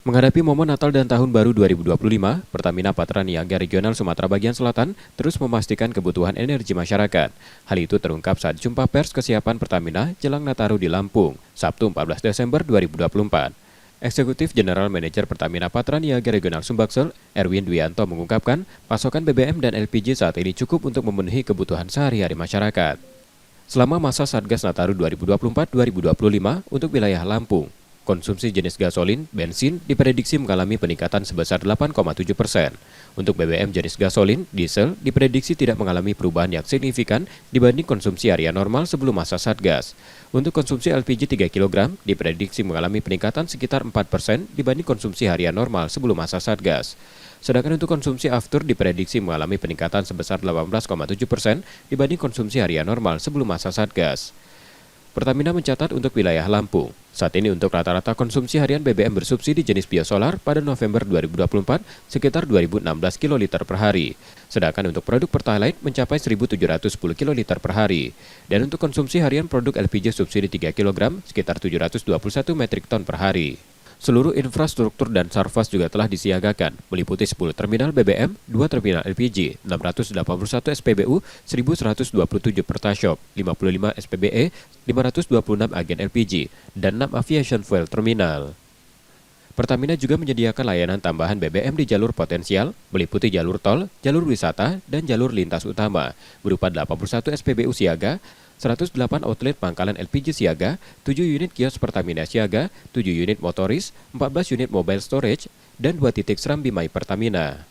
Menghadapi momen Natal dan Tahun Baru 2025, Pertamina Patra Niaga Regional Sumatera Bagian Selatan terus memastikan kebutuhan energi masyarakat. Hal itu terungkap saat jumpa pers kesiapan Pertamina jelang Nataru di Lampung, Sabtu 14 Desember 2024. Eksekutif General Manager Pertamina Patra Niaga Regional Sumbaksel, Erwin Dwianto mengungkapkan pasokan BBM dan LPG saat ini cukup untuk memenuhi kebutuhan sehari-hari masyarakat. Selama masa Satgas Nataru 2024-2025 untuk wilayah Lampung, konsumsi jenis gasolin, bensin diprediksi mengalami peningkatan sebesar 8,7%. Untuk BBM jenis gasolin, diesel diprediksi tidak mengalami perubahan yang signifikan dibanding konsumsi harian normal sebelum masa Satgas. Untuk konsumsi LPG 3 kg diprediksi mengalami peningkatan sekitar 4% dibanding konsumsi harian normal sebelum masa Satgas. Sedangkan untuk konsumsi aftur diprediksi mengalami peningkatan sebesar 18,7% dibanding konsumsi harian normal sebelum masa Satgas. Pertamina mencatat untuk wilayah Lampung, saat ini untuk rata-rata konsumsi harian BBM bersubsidi jenis biosolar pada November 2024 sekitar 2.016 kiloliter per hari. Sedangkan untuk produk Pertalite mencapai 1.710 kiloliter per hari. Dan untuk konsumsi harian produk LPG subsidi 3 kg sekitar 721 metrik ton per hari. Seluruh infrastruktur dan sarfas juga telah disiagakan, meliputi 10 terminal BBM, 2 terminal LPG, 681 SPBU, 1.127 Pertashop, 55 SPBE, 526 agen LPG, dan 6 aviation fuel terminal. Pertamina juga menyediakan layanan tambahan BBM di jalur potensial, meliputi jalur tol, jalur wisata, dan jalur lintas utama, berupa 81 SPBU siaga, 108 outlet pangkalan LPG siaga, 7 unit kios Pertamina siaga, 7 unit motoris, 14 unit mobile storage, dan 2 titik serambi My Pertamina.